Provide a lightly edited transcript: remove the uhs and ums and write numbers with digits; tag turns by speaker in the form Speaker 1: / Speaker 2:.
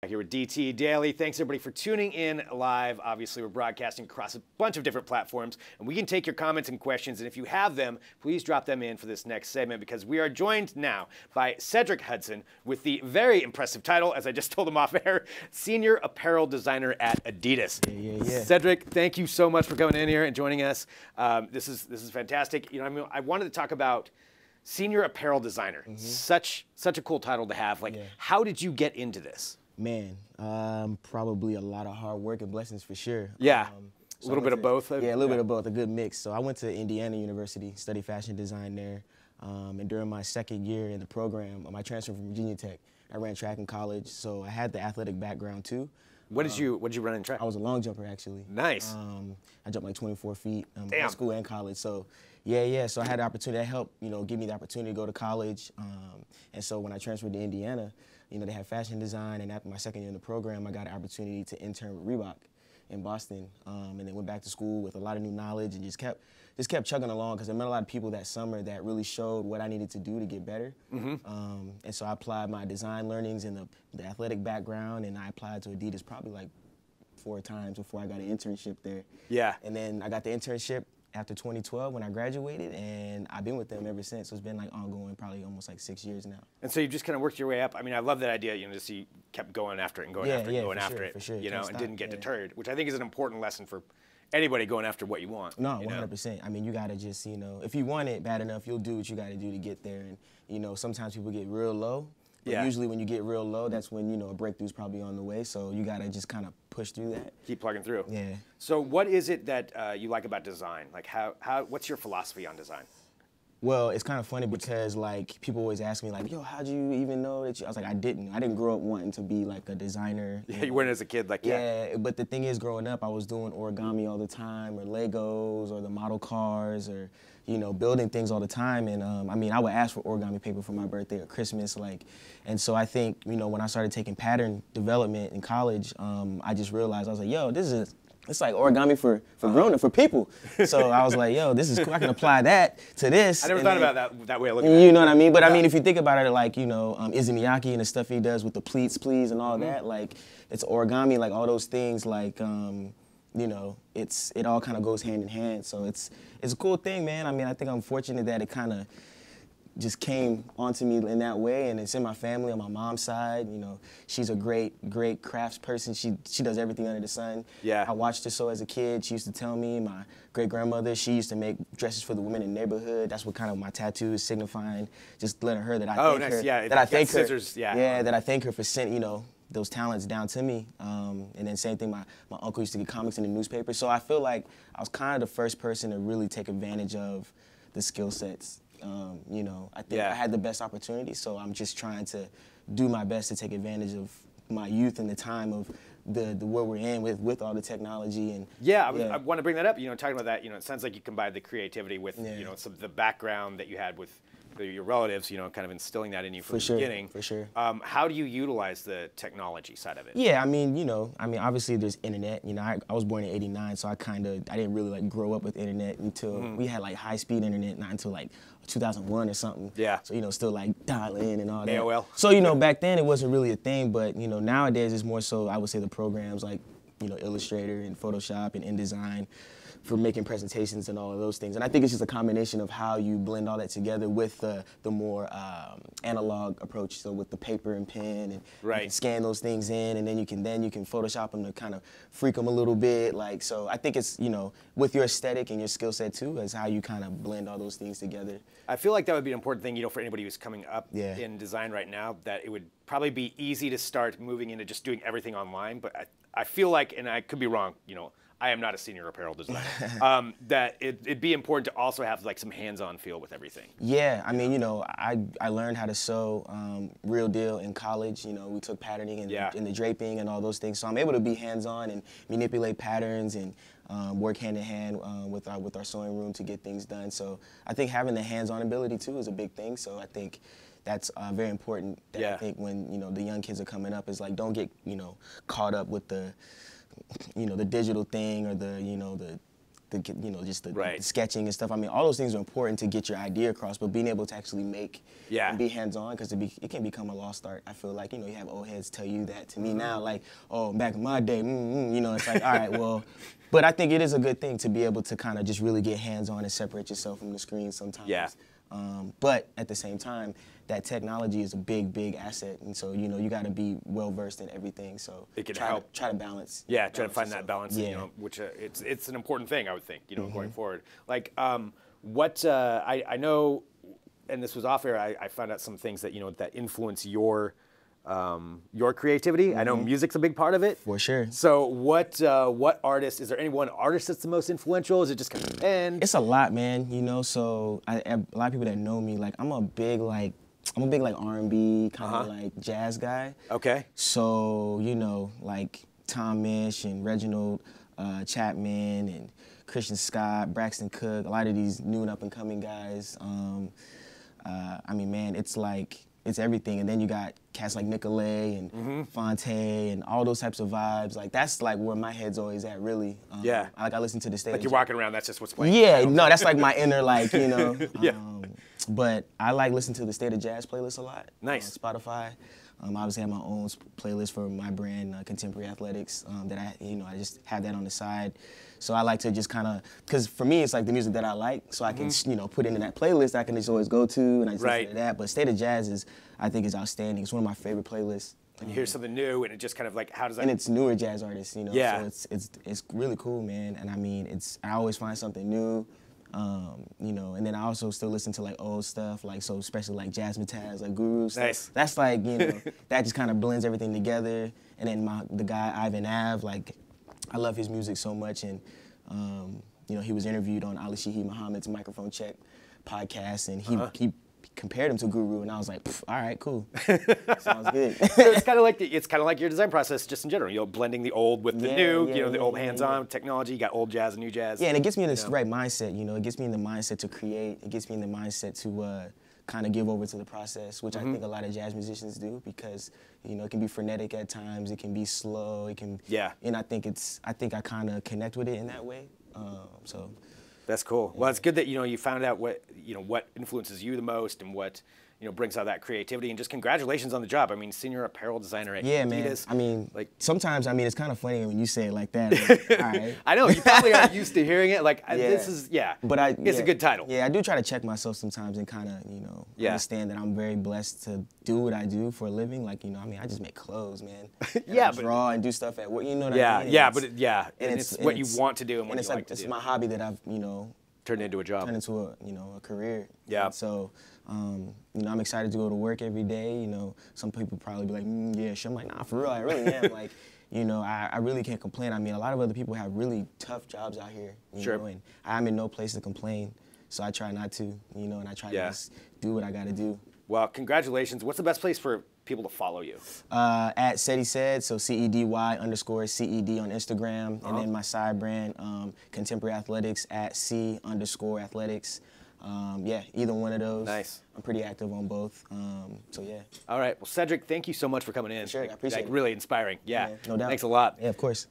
Speaker 1: Back here with DT Daily. Thanks everybody for tuning in live. Obviously, we're broadcasting across a bunch of different platforms, and we can take your comments and questions. And if you have them, please drop them in for this next segment, because we are joined now by Cedric Hudson with the very impressive title, as I just told him off air, Senior Apparel Designer at Adidas.
Speaker 2: Yeah.
Speaker 1: Cedric, thank you so much for coming in here and joining us. This is fantastic. You know, I mean, I wanted to talk about Senior Apparel Designer. Such a cool title to have. Like, how did you get into this?
Speaker 2: Man, probably a lot of hard work and blessings for sure.
Speaker 1: Yeah,
Speaker 2: So
Speaker 1: a little bit of both.
Speaker 2: Yeah, a little bit of both, a good mix. So I went to Indiana University, studied fashion design there, and during my second year in the program, I transferred from Virginia Tech. I ran track in college, so I had the athletic background too.
Speaker 1: What did you run in track?
Speaker 2: I was a long jumper actually.
Speaker 1: Nice.
Speaker 2: I jumped like 24 feet in
Speaker 1: Damn.
Speaker 2: school and college. So yeah. So I had the opportunity. That helped, give me the opportunity to go to college. And so when I transferred to Indiana, they had fashion design, and after my second year in the program, I got an opportunity to intern with Reebok in Boston, and then went back to school with a lot of new knowledge and just kept chugging along, because I met a lot of people that summer that really showed what I needed to do to get better. And so I applied my design learnings and the athletic background, and I applied to Adidas probably like 4 times before I got an internship there.
Speaker 1: Yeah.
Speaker 2: And then I got the internship after 2012 when I graduated, and I've been with them ever since. So it's been like ongoing, probably almost like 6 years now.
Speaker 1: And so you just kind of worked your way up. I mean, I love that idea, just you kept going after it and going after it and going after it,
Speaker 2: for sure.
Speaker 1: and didn't get deterred, which I think is an important lesson for anybody going after what you want.
Speaker 2: No, 100%. I mean, you gotta just, if you want it bad enough, you'll do what you gotta do to get there. And, sometimes people get real low. But usually when you get real low, that's when, a breakthrough's probably on the way. So you gotta just kind of push through that.
Speaker 1: Keep plugging through.
Speaker 2: Yeah.
Speaker 1: So what is it that you like about design? Like what's your philosophy on design?
Speaker 2: Well, it's kind of funny because like people always ask me like, yo, how'd you even know that I was like, I didn't grow up wanting to be like a designer.
Speaker 1: Yeah, you weren't as a kid, like,
Speaker 2: yeah. But the thing is, growing up, I was doing origami all the time, or Legos, or the model cars, or, building things all the time. And I mean, I would ask for origami paper for my birthday or Christmas, and so I think, when I started taking pattern development in college, I just realized, I was like, yo, it's like origami for grown-up, for people. So I was like, yo, this is cool. I can apply that to this.
Speaker 1: I never thought about that way of looking at it.
Speaker 2: You know what I mean? But I mean, if you think about it, like, Izumiyaki and the stuff he does with the pleats, please, and all that, like, it's origami, like, all those things, like, it all kind of goes hand in hand. So it's a cool thing, man. I mean, I think I'm fortunate that it kind of just came onto me in that way, and it's in my family on my mom's side. She's a great crafts person. She does everything under the sun.
Speaker 1: Yeah.
Speaker 2: I watched her sew as a kid. She used to tell me, my great-grandmother, she used to make dresses for the women in the neighborhood. That's what kind of my tattoo is signifying, just letting her that I thank her.
Speaker 1: Yeah,
Speaker 2: that I thank her.
Speaker 1: Scissors,
Speaker 2: that I thank her for sending, those talents down to me. And then same thing, my uncle used to get comics in the newspaper. So I feel like I was kind of the first person to really take advantage of the skill sets. I think I had the best opportunity, so I'm just trying to do my best to take advantage of my youth and the time of the world we're in with all the technology. And
Speaker 1: I want to bring that up. Talking about that, it sounds like you combined the creativity with some of the background that you had with your relatives, kind of instilling that in you from the beginning.
Speaker 2: For sure.
Speaker 1: How do you utilize the technology side of it?
Speaker 2: Yeah, I mean, obviously there's internet. I was born in '89, so I didn't really like grow up with internet until we had like high-speed internet, not until like 2001 or something.
Speaker 1: Yeah.
Speaker 2: So, still like dial-in and all that.
Speaker 1: AOL.
Speaker 2: So, back then it wasn't really a thing, but, nowadays it's more so, I would say, the programs like, Illustrator and Photoshop and InDesign for making presentations and all of those things. And I think it's just a combination of how you blend all that together with the more analog approach. So with the paper and pen, and you can scan those things in, and then you can Photoshop them to kind of freak them a little bit. Like, so I think it's, with your aesthetic and your skill set too, is how you kind of blend all those things together.
Speaker 1: I feel like that would be an important thing, for anybody who's coming up in design right now, that it would probably be easy to start moving into just doing everything online. But I feel like, and I could be wrong, I am not a senior apparel designer, that it'd be important to also have like some hands-on feel with everything.
Speaker 2: Yeah, I mean, I learned how to sew real deal in college. We took patterning and the draping and all those things. So I'm able to be hands-on and manipulate patterns and work hand in hand with our sewing room to get things done. So I think having the hands-on ability too is a big thing. So I think that's very important. I think when the young kids are coming up, is like, don't get caught up with the the digital thing, or the just the sketching and stuff. I mean, all those things are important to get your idea across, but being able to actually make and be hands-on, because it can become a lost art. I feel like, you have old heads tell you that to me now, like, oh, back in my day, it's like, all right, well, but I think it is a good thing to be able to kind of just really get hands-on and separate yourself from the screen sometimes.
Speaker 1: Yeah.
Speaker 2: But at the same time, that technology is a big, big asset, and so you got to be well versed in everything. So
Speaker 1: it can
Speaker 2: try
Speaker 1: help.
Speaker 2: Try to balance.
Speaker 1: Yeah, try to find that balance.
Speaker 2: Yeah.
Speaker 1: Which it's an important thing, I would think. Going forward. Like what I know, and this was off air. I found out some things that that influence your creativity. I know music's a big part of it.
Speaker 2: For sure.
Speaker 1: So what artist, is there any one artist that's the most influential? Is it just kind of depend?
Speaker 2: It's a lot, man, so a lot of people that know me, like, I'm a big R&B, kind of like jazz guy.
Speaker 1: Okay.
Speaker 2: So, like Tom Misch and Reginald Chapman and Christian Scott, Braxton Cook, a lot of these new and up-and-coming guys. I mean, man, it's everything. And then you got cats like Nicolay and Fonte and all those types of vibes. Like, that's like where my head's always at, really. I listen to the state.
Speaker 1: Like you're walking around, that's just what's playing.
Speaker 2: Yeah, no, that's like my inner, like,
Speaker 1: Yeah.
Speaker 2: But I like listening to the State of Jazz playlist a lot.
Speaker 1: Nice.
Speaker 2: On Spotify. Obviously, I have my own playlist for my brand, Contemporary Athletics, that I just have that on the side. So I like to just kind of, because for me, it's like the music that I like, so I can, put into that playlist I can just always go to, and I just listen to that. But State of Jazz I think is outstanding. It's one of my favorite playlists.
Speaker 1: And you hear something new, and it just kind of like, how does that?
Speaker 2: And it's newer jazz artists,
Speaker 1: Yeah.
Speaker 2: So it's really cool, man. And I mean, I always find something new. And then I also still listen to like old stuff, like, so especially like Jazz Mataz, like Guru stuff.
Speaker 1: Nice.
Speaker 2: That's like, that just kind of blends everything together. And then the guy Ivan Av, like, I love his music so much, and he was interviewed on Ali Shaheed Muhammad's Microphone Check podcast, and he compared him to Guru, and I was like, all right, cool, sounds good.
Speaker 1: So it's kind of like your design process, just in general. Blending the old with the new. The old hands-on technology. You got old jazz and new jazz.
Speaker 2: Yeah, and it gets me in the right mindset. It gets me in the mindset to create. It gets me in the mindset to kind of give over to the process, which I think a lot of jazz musicians do, because it can be frenetic at times. It can be slow. It can.
Speaker 1: Yeah.
Speaker 2: And I think I kind of connect with it in that way. So.
Speaker 1: That's cool. Well, it's good that you found out what influences you the most, and what brings out that creativity. And just congratulations on the job. I mean, senior apparel designer at Adidas.
Speaker 2: Man. I mean, like, sometimes it's kind of funny when you say it like that. Like, all right.
Speaker 1: I know you probably are used to hearing it. Like this is But it's a good title.
Speaker 2: Yeah, I do try to check myself sometimes and kind of understand that I'm very blessed to do what I do for a living. Like I just make clothes, man. I draw and do stuff at work. You know what I mean?
Speaker 1: And it's what you want to do and what you like to do.
Speaker 2: It's my hobby that I've
Speaker 1: turned into a job.
Speaker 2: Turned into a career.
Speaker 1: Yeah.
Speaker 2: And so, I'm excited to go to work every day. Some people probably be like, yeah, sure. I'm like, nah, for real, I really am. Like, I really can't complain. I mean, a lot of other people have really tough jobs out here. You know, and I'm in no place to complain. So I try not to, and I try to just do what I got to do.
Speaker 1: Well, congratulations. What's the best place for people to follow you?
Speaker 2: At Cedi Ced, so CEDY_CED on Instagram, and then my side brand, Contemporary Athletics, at C_athletics. Either one of those.
Speaker 1: Nice.
Speaker 2: I'm pretty active on both. So yeah.
Speaker 1: All right. Well, Cedric, thank you so much for coming in.
Speaker 2: Sure, I appreciate it.
Speaker 1: Really inspiring. Yeah.
Speaker 2: No doubt.
Speaker 1: Thanks a lot.
Speaker 2: Yeah, of course.